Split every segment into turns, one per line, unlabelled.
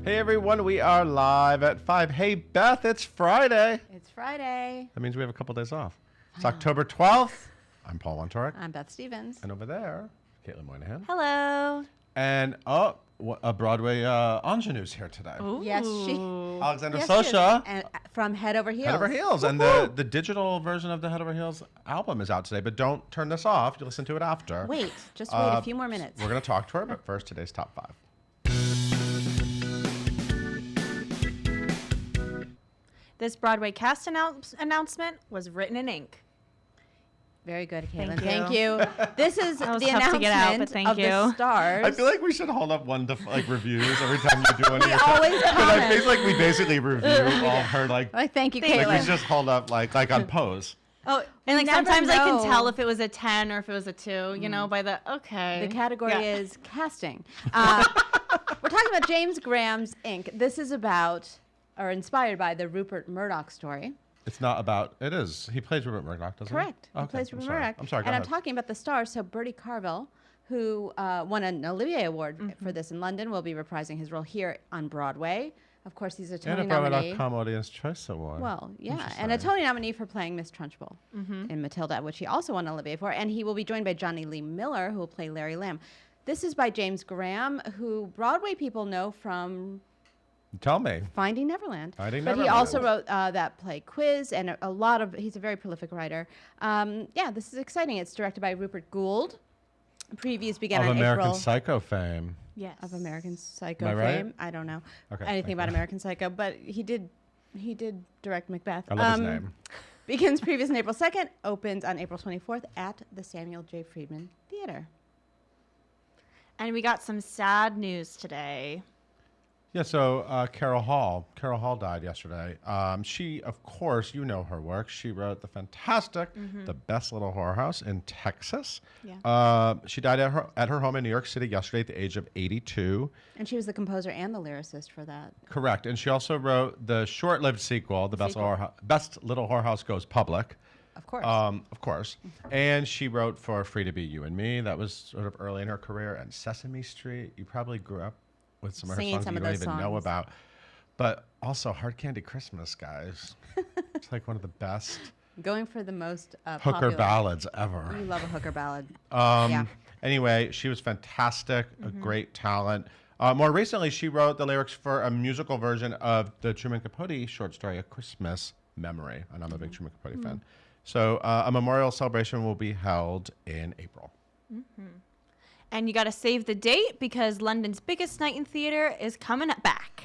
Hey everyone, we are live at 5. Hey Beth, it's Friday.
It's Friday.
That means we have a couple days off. It's October 12th. I'm Paul Wontorek.
I'm Beth Stevens.
And over there, Caitlin Moynihan.
Hello.
And a Broadway ingenue's here today.
Ooh.
Yes, she.
Alexandra
Yes,
Socha.
and from Head Over Heels.
Head Over Heels. And the digital version of the Head Over Heels album is out today. But don't turn this off. You listen to it after.
Wait, just wait a few more minutes.
We're going to talk to her, but first, today's top 5.
This Broadway cast announcement was written in ink.
Very good, Caitlin.
Thank
Thank you. This is the
tough
announcement
to get out, but thank
of
you.
the stars.
I feel like we should hold up one to reviews every time you do one of your
always
Because I
comment.
feel like we basically review all her
Thank you,
like
Caitlin.
we just hold up like on Pose.
Oh, and like
never
sometimes I can
know.
tell if it was a 10 or if it was a 2, you know, by the, okay.
The category
Yeah.
is casting. We're talking about James Graham's Ink. This is about, or inspired by, the Rupert Murdoch story.
It's not about. It is. He plays Rupert Murdoch, doesn't
Correct.
he?
He plays Rupert Murdoch.
I'm sorry. Go
and
ahead.
I'm talking about the stars. So Bertie Carvel, who won an Olivier Award for this in London, will be reprising his role here on Broadway. Of course, he's a Tony
And a
nominee.
Broadway.com Audience Choice Award.
Well, yeah, and a Tony nominee for playing Miss Trunchbull in Matilda, which he also won an Olivier for. And he will be joined by Johnny Lee Miller, who will play Larry Lamb. This is by James Graham, who Broadway people know from
Tell me.
Finding Neverland.
Finding
But he
Neverland.
also wrote that play Quiz and a lot of, he's a very prolific writer. Yeah, this is exciting. It's directed by Rupert Gould. Previews began
Of
on
American
April.
Psycho fame.
Yes.
Of American Psycho
Am I right?
fame. I don't know
Okay,
anything
thank
about
you.
American Psycho, but he did direct Macbeth.
I love his name.
Begins previews on April 2nd, opens on April 24th at the Samuel J. Friedman Theater.
And we got some sad news today.
Yeah, so Carroll Hall. Carroll Hall died yesterday. She, of course, you know her work. She wrote the fantastic The Best Little Whorehouse in Texas.
Yeah.
She died at her home in New York City yesterday at the age of 82.
And she was the composer and the lyricist for that.
Correct. And she also wrote the short-lived sequel, The Best Little Whorehouse Goes Public.
Of course.
Of course. And she wrote for Free to Be You and Me. That was sort of early in her career. And Sesame Street. You probably grew up with some of her
Singing
songs
some
that
of
you don't
those
even know
songs.
about. But also Hard Candy Christmas, guys. It's like one of the best
Going for the most
hooker
popular.
ballads ever.
You love a hooker ballad. Yeah.
Anyway, she was fantastic, a great talent. More recently, she wrote the lyrics for a musical version of the Truman Capote short story, A Christmas Memory. And I'm a big Truman Capote fan. So a memorial celebration will be held in April.
And you got to save the date because London's biggest night in theater is coming back.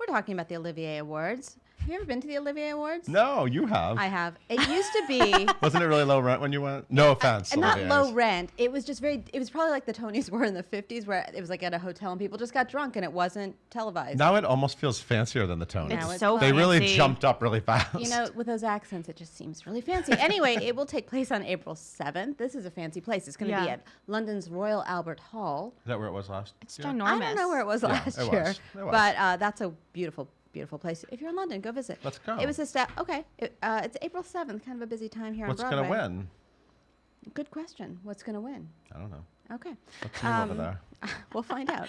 We're talking about the Olivier Awards. Have you ever been to the Olivier Awards?
No, you have.
I have. It used to be
Wasn't it really low rent when you went? No offense.
and not
Olivier's.
low rent. It was just it was probably like the Tonys were in the 50s where it was like at a hotel and people just got drunk and it wasn't televised.
Now it almost feels fancier than the Tonys.
Now
It's
it's
so
They really
fancy.
jumped up really fast.
You know, with those accents, it just seems really fancy. Anyway, it will take place on April 7th. This is a fancy place. It's going to be
Yeah.
at London's Royal Albert Hall.
Is that where it was last?
It's
year?
ginormous.
I don't know where it was
Yeah,
last
it
year,
was. It was.
but that's a beautiful place. If you're in London, go visit.
Let's go.
It was it's April 7th, kind of a busy time here
What's
on Broadway.
going to win?
Good question. What's going to win?
I don't know.
Okay.
What's new over there?
We'll find out.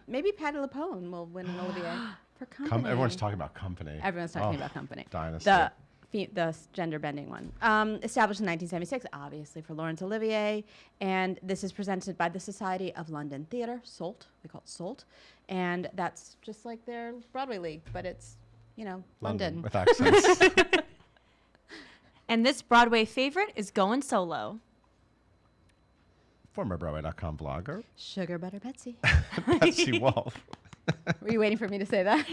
Maybe Patti LuPone will win an Olivier for Company.
Everyone's talking about Company.
Everyone's talking about Company.
Dynasty.
The gender-bending one. Established in 1976, obviously, for Laurence Olivier. And this is presented by the Society of London Theatre, SOLT. We call it SOLT. And that's just like their Broadway league, but it's, London.
with accents.
And this Broadway favorite is going solo.
Former Broadway.com blogger,
Sugar Butter Betsy.
Betsy Wolf.
Were you waiting for me to say that?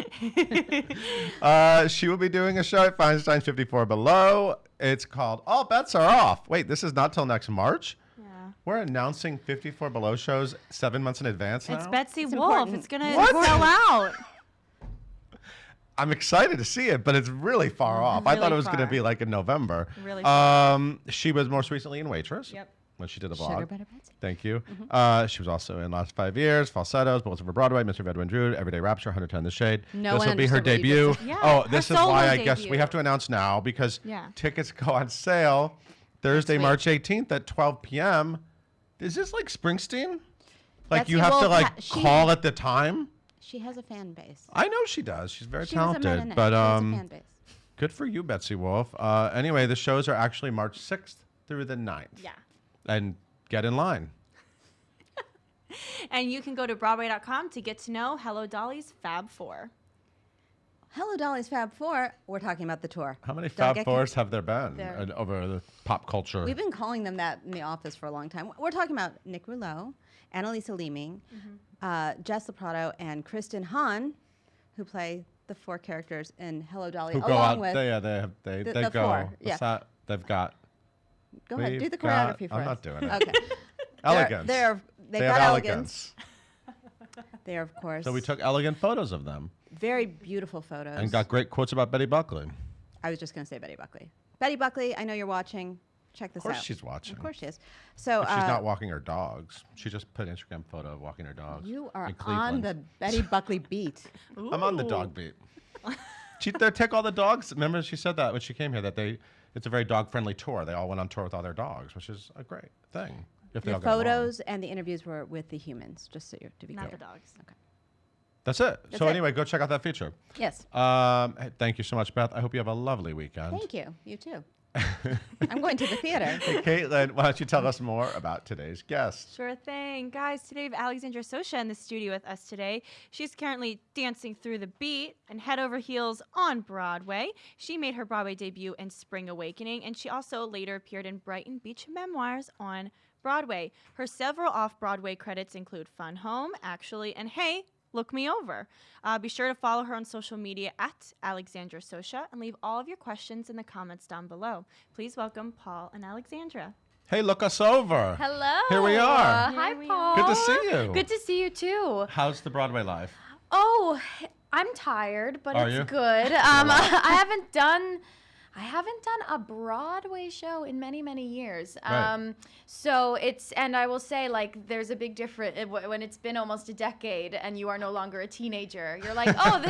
She will be doing a show at Feinstein's 54 Below. It's called All Bets Are Off. Wait, this is not till next March?
Yeah.
We're announcing 54 Below shows 7 months in advance now?
It's Betsy
It's
Wolf.
important.
It's going to
What?
sell out.
I'm excited to see it, but it's really far off. I thought
Really
it was going to
far.
be like in November.
Really
She was most recently in Waitress.
Yep.
When she did the
Sugar
vlog.
Butter Betsy.
Thank you. She was also in Last 5 Years, Falsettos, Bullets Over Broadway, Mr. Vedwin Drood, Everyday Rapture, 110 The Shade.
No
This
one
will be her
understood what you
debut.
just said.
Yeah,
Oh,
her
this is
solo
why I guess we
debut.
have to announce now because
Yeah.
tickets go on sale Thursday,
week.
March 18th at 12 p.m. Is this like Springsteen? Like
Betsy
you have to
Wolf
like
she-
call at the time?
She has a fan base.
I know she does. She's very
She was a
talented.
Mennonite.
But
She has a fan base.
good for you, Betsy Wolf. Anyway, the shows are actually March 6th through the 9th.
Yeah.
And get in line.
And you can go to Broadway.com to get to know Hello Dolly's Fab Four.
Hello Dolly's Fab Four. We're talking about the tour.
How many
Don't
Fab
get
Fours have there been
There-
over the pop culture?
We've been calling them that in the office for a long time. We're talking about Nick Rouleau, Annalisa Leeming, Jess Loprato, and Kristen Hahn, who play the 4 characters in Hello Dolly,
Who go
along
out?
with.
They
the
go.
4,
What's
yeah.
that? They've got.
Go ahead, do
We've
the choreography
got-
for
I'm
us.
not doing it.
Okay.
Elegance.
They
have
got elegance. They are, of course,
So we took elegant photos of them
very beautiful photos.
and got great quotes about Betty Buckley.
I was just going to say Betty Buckley. Betty Buckley, I know you're watching. Check this out.
Of course she's watching.
Of course she is. So
But she's not walking her dogs. She just put an Instagram photo of walking her dogs.
you are
in
on
Cleveland.
the Betty Buckley beat.
I'm on the dog beat. They take all the dogs. Remember, she said that when she came here that it's a very dog-friendly tour. They all went on tour with all their dogs, which is a great thing. If they
The
all get along.
photos and the interviews were with the humans, just so you're to be
Not
clear.
the dogs.
Okay.
That's it.
That's
So
it.
anyway, go check out that feature.
Yes.
Hey, thank you so much, Beth. I hope you have a lovely weekend.
Thank you. You too. I'm going to the theater.
Hey, Caitlin, why don't you tell us more about today's guest?
Sure thing. Guys, today we have Alexandra Socha in the studio with us today. She's currently dancing through the beat and head over heels on Broadway. She made her Broadway debut in Spring Awakening, and she also later appeared in Brighton Beach Memoirs on Broadway. Her several off-Broadway credits include Fun Home, Actually, and Hey, Look Me Over. Be sure to follow her on social media at Alexandra Socha and leave all of your questions in the comments down below. Please welcome Paul and Alexandra.
Hey, look us over.
Hello.
Here we are.
Hi,
Here we
Paul.
Good to see you.
Good to see you too.
How's the Broadway life?
Oh, I'm tired, but
Are
it's
you?
good. I haven't done a Broadway show in many, many years.
Right.
So and I will say, like, there's a big difference when it's been almost a decade and you are no longer a teenager. You're like, oh,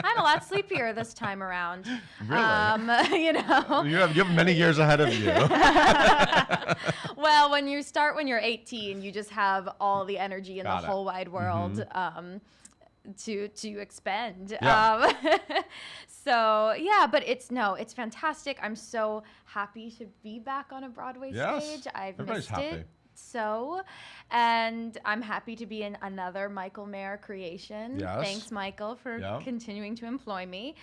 I'm a lot sleepier this time around.
Really?
You know.
You have many years ahead of you.
Well, when you're 18, you just have all the energy in
Got
the
it.
whole wide world to expend.
Yeah.
So yeah, but it's fantastic. I'm so happy to be back on a Broadway
Yes.
stage. I've
Everybody's
missed
happy.
it. So, and I'm happy to be in another Michael Mayer creation.
Yes.
Thanks, Michael, for
Yeah.
continuing to employ me.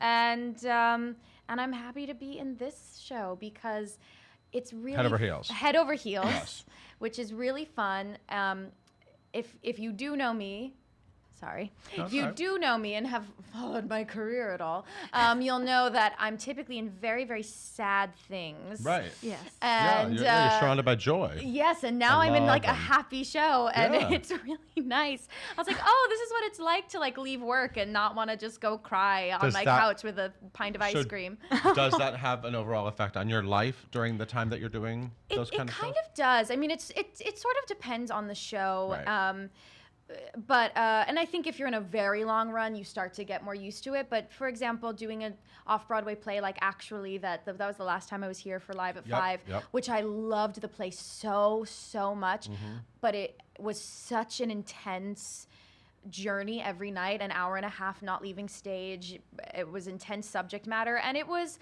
And I'm happy to be in this show because it's really
Head over heels.
Head over heels,
Yes.
which is really fun. If you do know me. Sorry.
That's
If you
all right.
do know me and have followed my career at all, you'll know that I'm typically in very, very sad things.
Right.
Yes.
And
you're surrounded by joy.
yes, and now
I
I'm in
love
like a
them.
happy show, and
Yeah.
it's really nice. I was like, oh, this is what it's like to like leave work and not want to just go cry on
Does
my
that-
couch with a pint of
So
ice cream.
Does that have an overall effect on your life during the time that you're doing those
It
kind of
kind
shows?
of does. I mean, it sort of depends on the show.
Right.
But and I think if you're in a very long run, you start to get more used to it. But for example, doing an off-Broadway play like Actually, that was the last time I was here for Live at
Yep,
5,
yep.
which I loved the play so much.
Mm-hmm.
But it was such an intense journey every night, an hour and a half not leaving stage. It was intense subject matter, and it was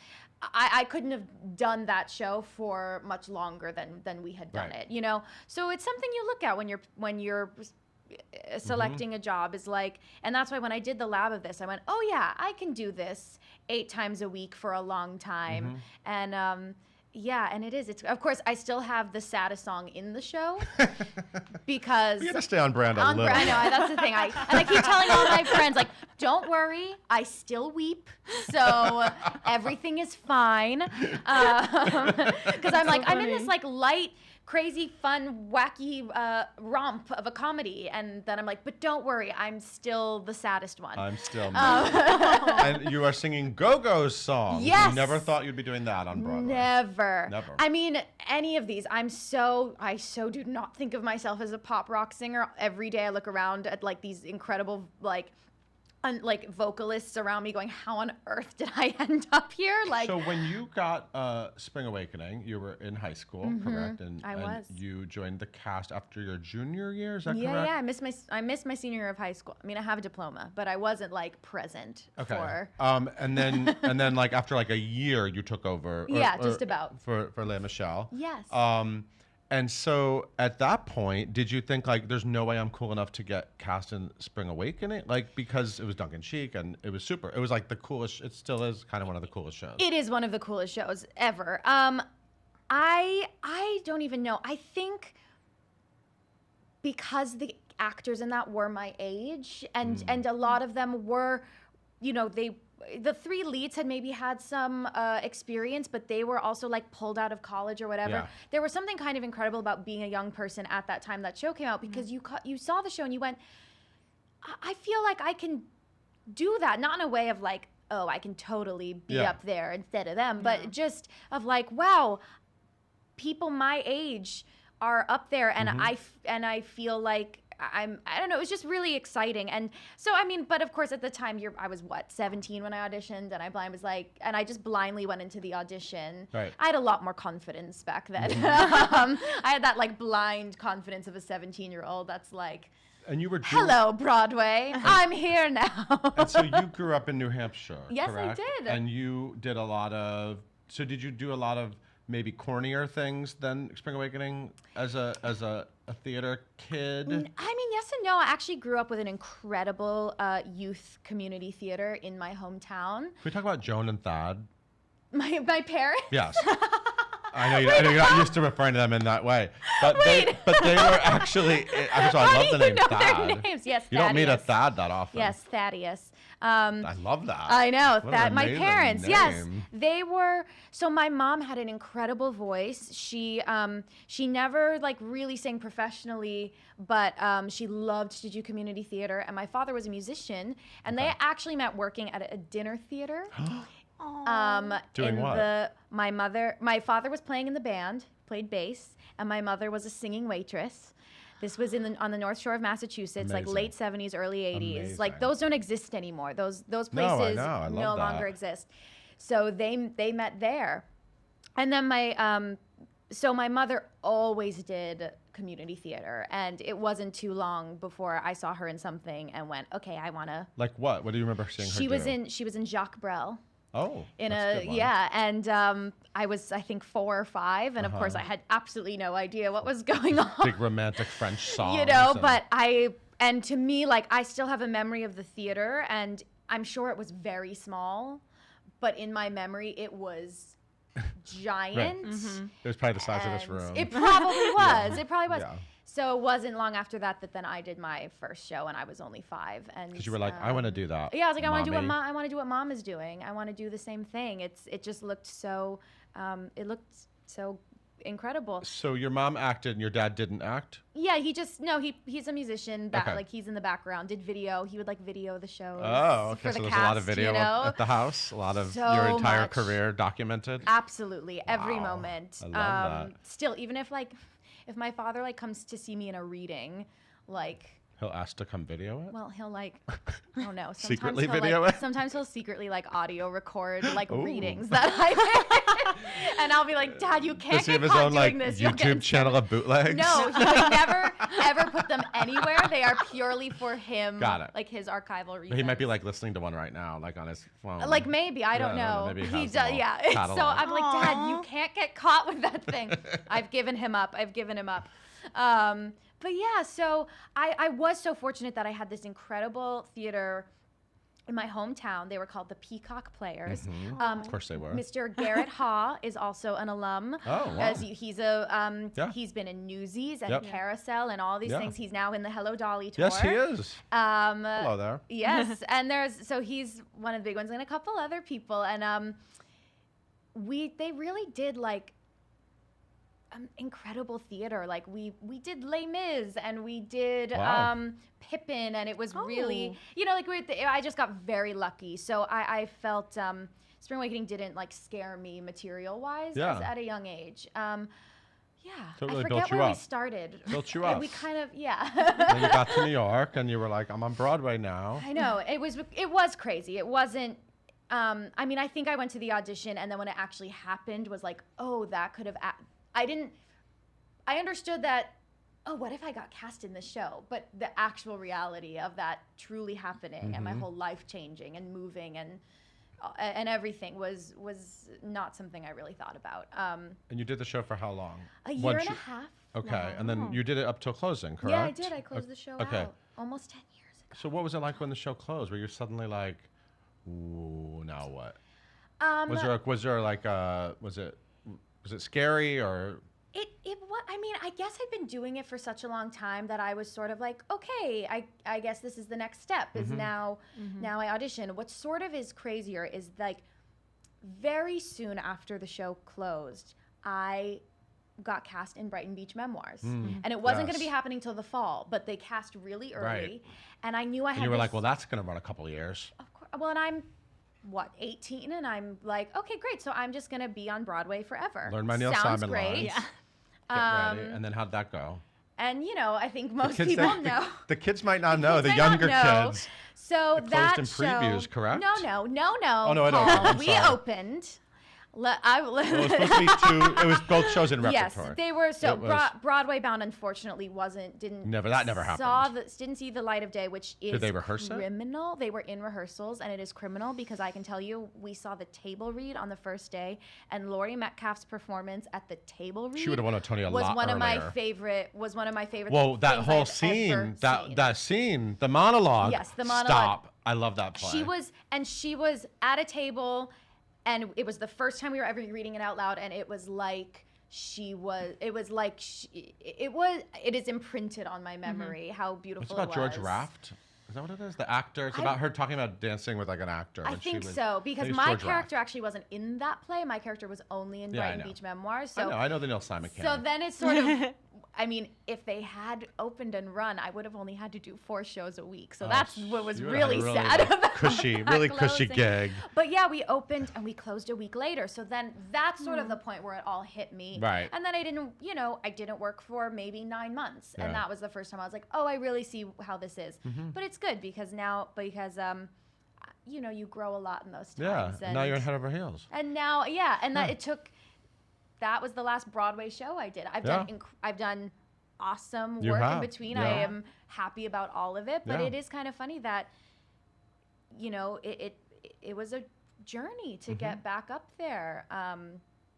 I couldn't have done that show for much longer than we had done
Right.
it, you know. So it's something you look at when you're selecting a job, is like, and that's why when I did the lab of this, I went, oh yeah, I can do this 8 times a week for a long time. And yeah, and it's of course I still have the saddest song in the show because
You got to stay on brand a
on
little.
brand. No, that's the thing. I keep telling all my friends, like, don't worry, I still weep, so everything is fine. Because I'm like, I'm in this like light, crazy, fun, wacky romp of a comedy, and then I'm like, but don't worry, I'm still the saddest one.
I'm still and you are singing Go-Go's song.
Yes.
You never thought you'd be doing that on Broadway.
Never.
Never.
I mean, any of these. I so do not think of myself as a pop rock singer. Every day I look around at like these incredible like like vocalists around me going, how on earth did I end up here? Like,
So when you got Spring Awakening, you were in high school, correct? And
I was.
You joined the cast after your junior year. Is that
yeah,
correct?
yeah. I missed my senior year of high school. I mean, I have a diploma, but I wasn't like present
Okay.
for.
And then like after like a year, you took over.
Yeah, just about.
For Lea Michele.
Yes.
And so at that point, did you think like, there's no way I'm cool enough to get cast in Spring Awakening? Like, because it was Duncan Sheik and it was super. It was like the coolest. It still is kind of one of the coolest shows.
It is one of the coolest shows ever. I don't even know. I think because the actors in that were my age, and a lot of them were, the three leads had maybe had some experience, but they were also like pulled out of college or whatever.
Yeah.
There was something kind of incredible about being a young person at that time that show came out, because you saw the show and you went, I feel like I can do that. Not in a way of like, oh, I can totally be
Yeah.
up there instead of them, but just of like, wow, people my age are up there, and I feel like I don't know, it was just really exciting. And so, I mean, but of course at the time I was 17 when I auditioned, and I just blindly went into the audition.
Right.
I had a lot more confidence back then. I had that like blind confidence of a 17-year-old that's like,
And you were
hello, Broadway, I'm here now.
And so you grew up in New Hampshire,
Yes, I
correct?
did.
And you did so did you do a lot of maybe cornier things than Spring Awakening as a theater kid?
I mean, yes and no. I actually grew up with an incredible youth community theater in my hometown.
Can we talk about Joan and Thad?
My parents.
Yes. I know you're not used to referring to them in that way, but they were actually. I love the name
know
Thad.
their names? Yes,
You don't meet a
Thaddeus.
Thad that often.
Yes, Thaddeus.
I love that.
I know
What
that
an
my
amazing
parents, yes,
name.
they were. So my mom had an incredible voice. She never like really sang professionally, but she loved to do community theater. And my father was a musician, and they actually met working at a dinner theater.
Doing what?
My father was playing in the band, played bass, and my mother was a singing waitress. This was on the North Shore of Massachusetts, like
Amazing.
late 70s, early 80s.
Amazing.
Like those don't exist anymore. Those places
No, I know. I love
no
that.
longer exist. So they met there. And then my mother always did community theater, and it wasn't too long before I saw her in something and went, okay, I want to.
Like what? What do you remember seeing her do?
She was in Jacques Brel.
Oh,
In
that's a good one.
and I was, I think, 4 or 5, and of course I had absolutely no idea what was going on.
Big romantic French songs.
But and to me, like, I still have a memory of the theater, and I'm sure it was very small, but in my memory it was giant.
It was probably the size of this
And
room.
It probably was. It probably was.
Yeah.
So it wasn't long after that then I did my first show, and I was only 5. And
Because you were like, I want to do that.
yeah, I was like, I want to do what
Mommy.
I want to do what mom is doing. I want to do the same thing. It just looked so incredible.
So your mom acted and your dad didn't act?
Yeah, he's a musician.
Okay.
Like he's in the background. Did video. He would like video the shows.
Oh, okay.
For
So
the
there's
cast,
a lot of video
you know?
at the house. A lot of
So
your entire
much.
career documented.
Absolutely, every
Wow.
moment.
I love that.
Still, even if my father like comes to see me in a reading, like.
He'll ask to come video it?
Well, he'll like, I don't know. Sometimes
Secretly
he'll,
video
like,
it?
Sometimes he'll secretly like audio record like
Ooh.
readings that I and I'll be like, Dad, you can't
Does he
get
have his
caught
own
doing
like
this. You'll get in
YouTube channel of bootlegs?
No, he would never ever put them anywhere. They are purely for him.
Got it.
Like his archival reasons.
But he might be like listening to one right now, like on his phone.
Like maybe I don't
Yeah,
know.
maybe he
He
has
does,
them all
yeah. So
cataloged.
I'm like, Dad, you can't get caught with that thing. I've given him up. But yeah, so I was so fortunate that I had this incredible theater in my hometown. They were called the Peacock Players.
Of course they were.
Mr. Garrett Haw is also an alum.
Oh, wow.
As he's a
Yeah.
he's been in Newsies and
Yep.
Carousel and all these
Yeah.
things. He's now in the Hello Dolly tour.
Yes, he is. Hello there.
Yes, and he's one of the big ones, and a couple other people, and they really did like incredible theater. Like we did Les Mis, and we did
Wow.
Pippin, and it was
Oh.
really, like I just got very lucky. So I felt Spring Awakening didn't like scare me material wise
Yeah.
at a young age. Yeah.
So it really
I
built
forget
you
where we
up.
started.
Built you
And
up.
we kind of, yeah.
Then you got to New York, and you were like, I'm on Broadway now.
I know. It was crazy. It wasn't, I mean, I think I went to the audition, and then when it actually happened was like, oh, that could have, I understood that, oh, what if I got cast in this show? But the actual reality of that truly happening and my whole life changing and moving and everything was not something I really thought about.
And you did the show for how long?
A year
Once
and
you-
a half.
Okay, and then you did it up till closing, correct?
Yeah, I did. I closed the show
okay.
out almost 10 years ago.
So what was it like when the show closed? Were you suddenly like, ooh, now what? Was it scary or?
I mean, I guess I'd been doing it for such a long time that I was sort of like, okay, I guess this is the next step is now I audition. What sort of is crazier is like very soon after the show closed, I got cast in Brighton Beach Memoirs. And it wasn't going to be happening till the fall, but they cast really early.
Right.
And I knew I had
And you were like,
this-
well, that's going to run a couple of years.
Of course. Well, and I'm 18, and I'm like, okay, great. So I'm just going to be on Broadway forever.
Learn my Neil
Sounds
Simon
great.
lines.
Yeah.
Get ready. And then how'd that go?
And I think most
kids
people
that-
know.
The kids might not know.
Kids
The
might not
younger
know.
kids.
So
It
that
closed in
show,
previews, correct?
No.
Oh, no, it
Paul,
opened. I'm
we
sorry.
opened.
Well, it was supposed to be two. It was both shows in
Yes,
repertoire.
they were. So
It was-
Broadway Bound, unfortunately, didn't
Never happened.
Didn't see the light of day, which is
Did they rehearse it?
criminal. They were in rehearsals, and it is criminal because I can tell you, we saw the table read on the first day, and Laurie Metcalf's performance at the table read.
She would have won a Tony a
was
lot
one of my
earlier.
favorite. Was one of my favorite.
Whoa, that
things
whole
I've
scene,
ever seen.
that scene, the monologue.
Yes, the monologue.
Stop. I love that play.
She was at a table, and it was the first time we were ever reading it out loud, and it was like it is imprinted on my memory how beautiful
It's about
it was.
George Raft. Is that what it is? The actor. It's about her talking about dancing with like an actor.
I
and she
think
was-
so,
I
because
think it's
my
George
character
Raft.
actually wasn't in that play. My character was only in
Yeah, I
Brighton
know.
Beach Memoirs. So
I know the Neil Simon
So
canon.
then it's sort of, I mean, if they had opened and run, I would have only had to do 4 shows a week. So that's what was
you would've had a
really sad
like,
about
cushy,
that
really cushy
closing.
gig.
But yeah, we opened and we closed a week later. So then that's sort of the point where it all hit me.
Right.
And then I didn't work for maybe 9 months.
Yeah.
And that was the first time I was like, oh, I really see how this is. But it's good because you grow a lot in those
Yeah.
times.
And now you're head over heels.
And now, yeah, and that was the last Broadway show I did. I've done awesome
You
work
have,
in between.
yeah.
I am happy about all of it, but
Yeah.
it is kind of funny that, it was a journey to get back up there.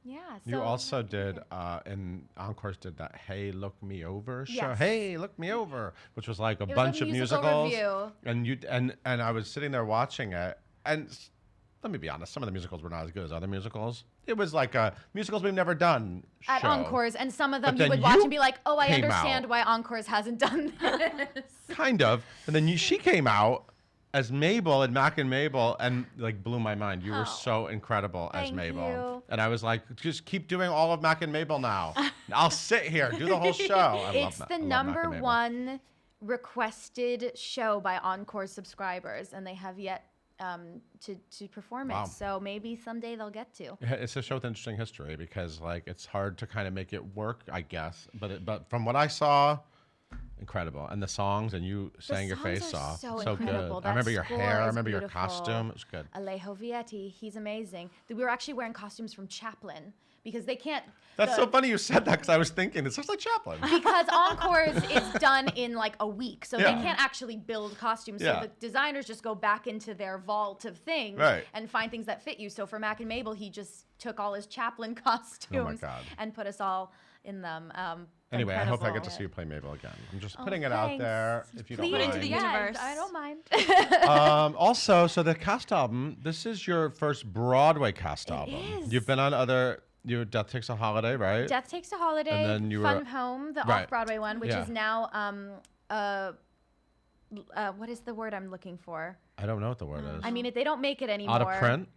Yeah. So
You also did, in Encores, did that "Hey, Look Me Over" show.
Yes.
"Hey, Look Me Over," which was like a
was a
bunch of
musical
musicals.
review.
And I was sitting there watching it, and let me be honest, some of the musicals were not as good as other musicals. It was like a musicals we've never done
at
show.
Encores, and some of them
But
you
then
would watch
you
and be like, oh, I
came
understand
out.
why Encores hasn't done this.
Kind of. And then she came out as Mabel in Mac and Mabel and like blew my mind. You were so incredible as
Thank
Mabel.
you.
And I was like, just keep doing all of Mac and Mabel now. I'll sit here, do the whole show.
It's the number one requested show by Encore subscribers, and they have yet to perform
Wow.
it. So maybe someday they'll get to.
Yeah, it's a show with interesting history because like it's hard to kind of make it work, I guess. But from what I saw, incredible. And the songs, and you sang your
songs
face
are
off.
so
good.
incredible.
I remember
That
your
score
hair. I
is
remember your
beautiful.
costume. It was good.
Alejo Vietti, he's amazing. We were actually wearing costumes from Chaplin because they can't.
That's so funny you said that because I was thinking it's just like Chaplin.
Because Encores is done in like a week, so
Yeah.
they can't actually build costumes.
Yeah.
So the designers just go back into their vault of things
Right.
and find things that fit you. So for Mac and Mabel, he just took all his Chaplin costumes
God.
and put us all in them.
Anyway, I hope I get
incredible.
to see you play Mabel again. I'm just putting it out
thanks.
there if you
Please,
don't
Put it
mind.
into the
yeah,
universe.
I don't mind.
Also, so the cast album, this is your first Broadway cast album.
is.
You've been on Death Takes a Holiday, right?
Death Takes a Holiday,
And then you
Fun
were-
Home, the
Right.
off-Broadway one, which
Yeah.
is now what is the word I'm looking for?
I don't know what the word is.
I mean, they don't make it anymore.
Out of print?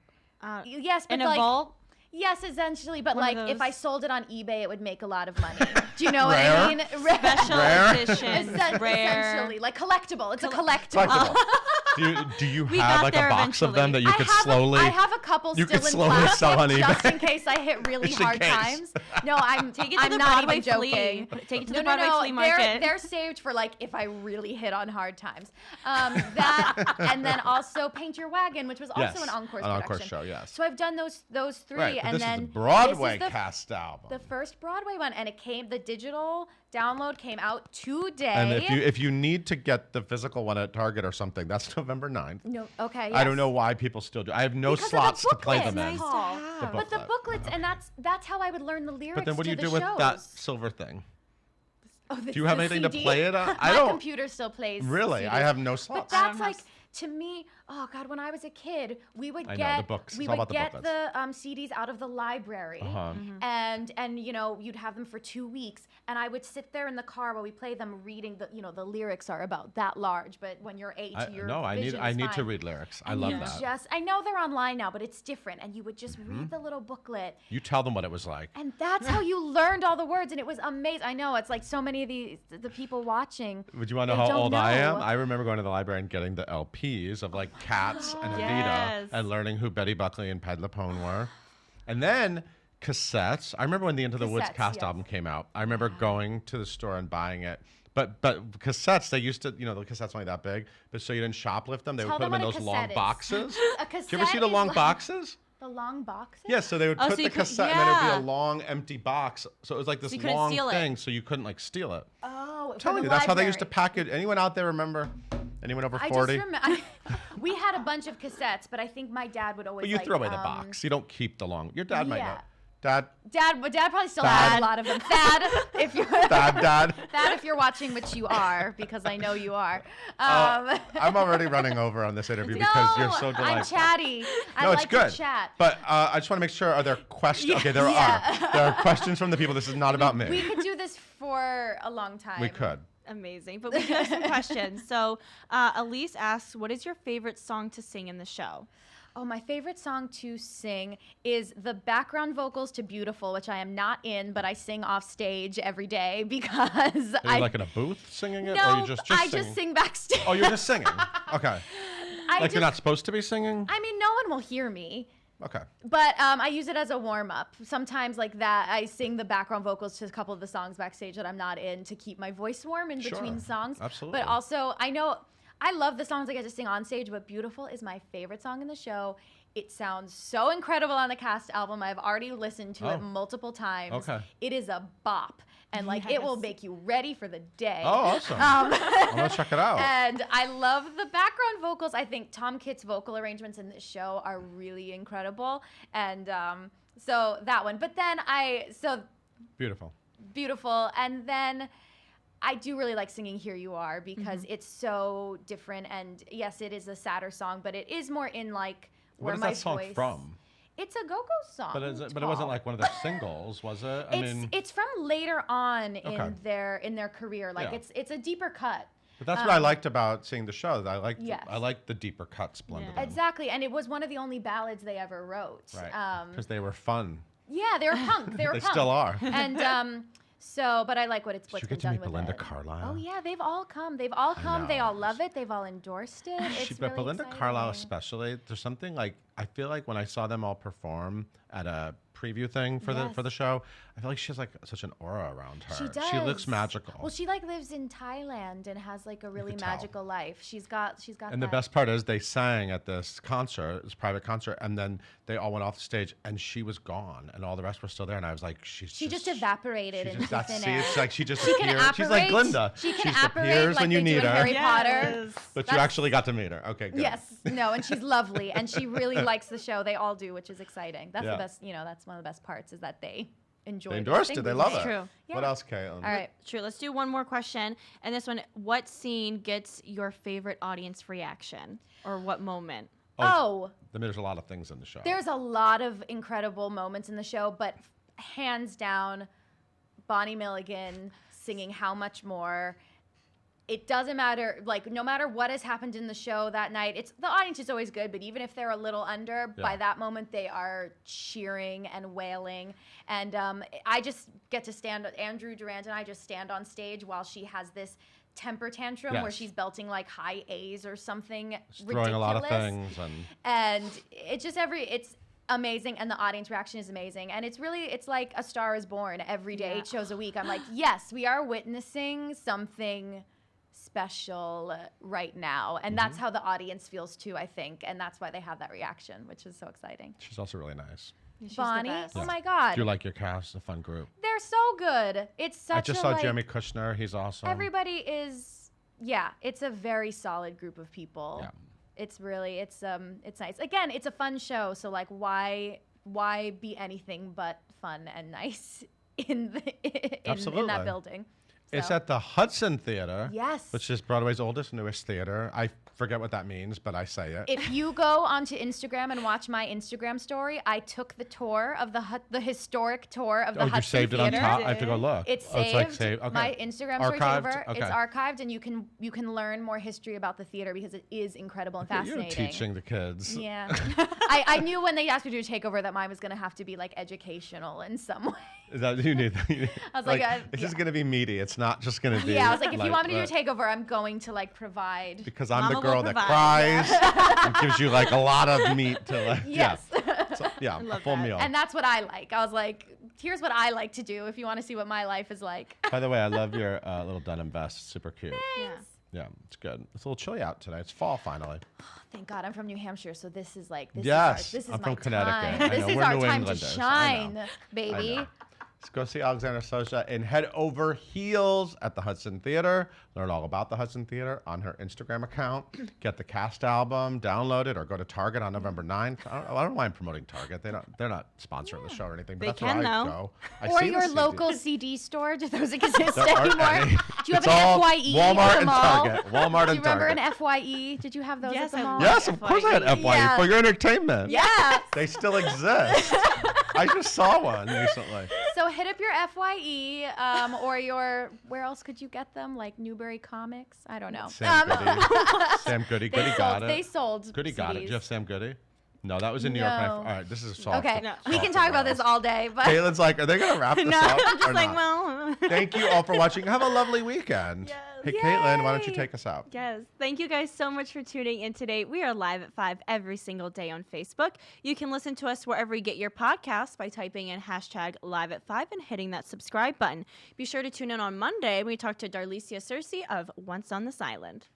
Yes, but
In a
like,
vault.
yes, essentially, but
One of
like if
those.
I sold it on eBay, it would make a lot of money. Do you know what
Rare?
I mean?
Special
Rare?
editions, rare.
Essentially, like collectible. It's a collectible.
Collectible. Do you
We
have
got
like a
there
box of them that you
eventually.
could slowly?
I have a couple
You
still
could
in
slowly
plastic
sell on
just
eBay.
in case I hit really
Just in
hard
case.
times. No, I'm
Take it to
I'm
the
not
Broadway
even joking.
flea. Take it to
No,
the Broadway flea market.
They're saved for like if I really hit on hard times. That and then also Paint Your Wagon, which was also
Yes,
an encore
an
production.
encore show, yes.
So I've done those three,
Right, but
and
this
then
is the Broadway
this is
cast album.
the first Broadway one, and the digital download came out today.
And if you need to get the physical one at Target or something, that's November 9th.
no, okay,
I don't
yes.
know why people still do. I have no
Because of the
slots to play
booklets,
them in.
Paul.
The
But the
booklet.
booklets, and that's how I would learn the lyrics.
But then what do
to
you
the
do with
shows.
that silver thing?
Oh,
Do you have
the
anything to
CD?
play it on? I
My
don't.
computer still plays.
Really? I
CDs.
have no
But
slots.
I don't
that's
have
like to me. Oh God, when I was a kid, we would
I know,
get
the books.
we
It's all
would
about the
get
booklets.
the CDs out of the library,
Uh-huh.
and you'd have them for 2 weeks, and I would sit there in the car while we play them, reading the lyrics are about that large, but when you're 8, your vision
I
is
need to
fine.
read lyrics. I
And
love
you
that.
I know they're online now, but it's different, and you would just read the little booklet.
You tell them what it was like.
And that's how you learned all the words, and it was amazing. I know it's like so many of the people watching.
Would you want to know
they
how
don't
old I am?
know.
I remember going to the library and getting the LPs of like Cats and
Yes.
Evita and learning who Betty Buckley and Ped Lapone were. And then cassettes. I remember when the Into the Woods
Cassettes,
cast
yes.
album came out. I remember going to the store and buying it. But cassettes, they used to, the cassettes only that big, but so you didn't shoplift them. They
Tell
would put
them
them in
what a
those long
cassette is.
boxes.
A
Did you ever see
cassette
the
is
long
like-
boxes?
The long boxes?
Yes, so they would
Oh,
put
so
the
you could-
cassette and then it would
yeah.
be a long empty box. So it was like this
you couldn't
long
steal it.
thing, so you couldn't like steal it.
Oh,
I'm telling you, that's how they used to package. Anyone out there remember? Anyone over 40?
I just remember. We had a bunch of cassettes, but I think my dad would always.
But you
like,
throw away the box. You don't keep the long. Your dad might
yeah.
know. Dad,
Dad probably still
Thad.
has a lot of them. Thad, if you're
dad.
Thad, if you're watching, which you are, because I know you are.
I'm already running over on this interview because you're so delightful.
I'm chatty. I
No,
like
it's good.
to chat.
But I just want to make sure, are there questions? Okay, there
Yeah.
are. There are questions from the people. This is not about me.
We could do this for a long time.
We could.
Amazing. But we do have some questions. So Elise asks, what is your favorite song to sing in the show?
Oh, my favorite song to sing is the background vocals to Beautiful, which I am not in, but I sing off stage every day because
Are you like in a booth singing it?
no,
or you just
I
singing?
just sing backstage.
Oh, you're just singing. Okay. Like you're not supposed to be singing?
I mean, no one will hear me.
Okay.
But I use it as a warm-up. Sometimes like that, I sing the background vocals to a couple of the songs backstage that I'm not in to keep my voice warm in between
Sure.
songs.
Absolutely.
But also, I love the songs I get to sing on stage, but Beautiful is my favorite song in the show. It sounds so incredible on the cast album. I've already listened to it multiple times.
Okay.
It is a bop. And like it will
Yes.
make you ready for the day.
Oh, awesome. I'm going to check it out.
And I love the background vocals. I think Tom Kitt's vocal arrangements in this show are really incredible. And so that one. But then
Beautiful.
Beautiful. And then I do really like singing Here You Are because it's so different. And yes, it is a sadder song, but it is more in like
What
where
is
my
that song
voice.
from?
It's a go-go song.
But it wasn't like one of their singles, was it?
It's from later on
Okay.
in their career. Like
Yeah.
it's a deeper cut.
But that's what I liked about seeing the show.
Yes.
I liked the deeper cuts blended
Yeah.
in.
Exactly, and it was one of the only ballads they ever wrote.
Right. Because they were fun.
Yeah, they were punk. They were
They
punk.
still are.
And but I like what's
Did you
been
get to
done
meet
with
Belinda
it.
Carlisle?
Oh yeah, they've all come. They've all come. They
know.
all love it. They've all endorsed it. It's
But
really
Belinda
exciting.
Carlisle especially, there's something like, I feel like when I saw them all perform at a preview thing for
Yes.
the show, I feel like she has like such an aura around her.
She does.
She looks magical.
Well, she like lives in Thailand and has like a really
could tell.
magical life. She's got.
And the
that.
best part is they sang at this concert, this private concert, and then they all went off the stage, and she was gone, and all the rest were still there. And I was like,
She just evaporated
She
into
just,
thin
see,
air.
it's like she just
She can
appeared. She's like
apparate.
Glinda.
She can
just
apparate
appears
like
when you
they do
need
in
her.
Harry Potter.
Yes.
But you
That's-
actually got to meet her. Okay, good.
Yes, no, and she's lovely, and she really likes the show. They all do, which is exciting. That's
Yeah.
the best. That's one of the best parts is that they enjoy.
They
these
endorsed it.
things
They
we
love
make.
it.
True.
What
Yeah.
else, Caitlin?
All right.
True. Let's do one more question. And this one, what scene gets your favorite audience reaction? Or what moment?
Oh,
I mean, there's a lot of things in the show.
there's a lot of incredible moments in the show, but hands down, Bonnie Milligan singing "How Much More." It doesn't matter, like no matter what has happened in the show that night. It's the audience is always good, but even if they're a little under, by
Yeah.
that moment they are cheering and wailing. And I just get to stand. Andrew Durant and I just stand on stage while she has this temper tantrum where
Yes.
she's belting like high A's or something
She's
ridiculous.
throwing a lot of things,
And it's just it's amazing, and the audience reaction is amazing, and it's like A Star Is Born every day, 8 shows a week. I'm like, yes, we are witnessing something special right now, and that's how the audience feels too, I think, and that's why they have that reaction, which is so exciting.
she's also really nice.
She's the
Bonnie,
best.
oh my God,
Do you like your cast? A fun group.
they're so good. It's such
I just
a,
saw
like,
Jeremy Kushner. He's awesome.
everybody is, it's a very solid group of people.
Yeah.
It's really, it's nice. Again, it's a fun show, so like, why be anything but fun and nice in
Absolutely.
that building?
It's
So-
at the Hudson Theater.
Yes.
Which is Broadway's oldest, newest theater. I forget what that means, but I say it.
If you go onto Instagram and watch my Instagram story, I took the tour of the historic tour of the
you
Hudson
saved it on
Theater.
top? I have to go look.
It's
Oh,
saved.
it's like saved. Okay.
My Instagram story's
Archived?
over.
Okay.
It's archived, and you can learn more history about the theater because it is incredible and
Look at you
fascinating.
teaching the kids.
Yeah, I knew when they asked me to do a takeover that mine was going to have to be like educational in some way.
Is that you need?
I was like,
this is going to be meaty. It's not just going to be.
Yeah, I was like, if you want me to
but-
do a takeover, I'm going to like provide.
Because I'm
Mama
the
will
girl that
provide.
cries and gives you like a lot of meat to like.
Yes.
Yeah, so, yeah, a
love
full
that.
meal.
And that's what I like. I was like, here's what I like to do if you want to see what my life is like.
By the way, I love your little denim vest. Super cute.
Yeah.
Yeah, it's good. It's a little chilly out today. It's fall finally.
Thank God I'm from New Hampshire, so this is like
Yes,
this is
I'm
my
from Connecticut.
time.
I
This
know,
is
we're
our
New
time to
Englanders. I
shine,
know.
baby.
I know. Let's go see Alexandra Socha in Head Over Heels at the Hudson Theater. Learn all about the Hudson Theater on her Instagram account. Get the cast album, download it, or go to Target on November 9th. I don't know why I'm promoting Target. They're not sponsoring the show or anything, but
They
that's
can,
where I
though.
go. I
Or
see the
your
CD.
local CD store. Do those exist
There aren't
anymore?
any.
Do you have
It's
an
all
FYE
Walmart
at the
and
mall?
Target. Walmart
Do
and
you remember
Target.
an FYE? Did you have those
Yes,
at the
I
mall?
love
Yes, of course I had
FYE.
FYE
Yeah.
for your entertainment.
Yes.
They still exist. I just saw one recently.
So hit up your FYE or your, where else could you get them? Like Newbury Comics? I don't know.
Sam Goody. Sam Goody. Goody got it.
They sold
Goody got it. Do
CDs.
you have Sam Goody? No, that was in New York.
No.
All right, this is soft.
Okay,
No.
we can talk about this all day, but
Caitlin's like, are they going to wrap this
No,
up
I'm just
or
like,
not?
well.
Thank you all for watching. Have a lovely weekend.
Yes.
Hey, Caitlin, why don't you
Yay.
take us out?
Yes. Thank you guys so much for tuning in today. We are live at 5 every single day on Facebook. You can listen to us wherever you get your podcasts by typing in hashtag live at 5 and hitting that subscribe button. Be sure to tune in on Monday when we talk to Darlicia Cersei of Once on This Island.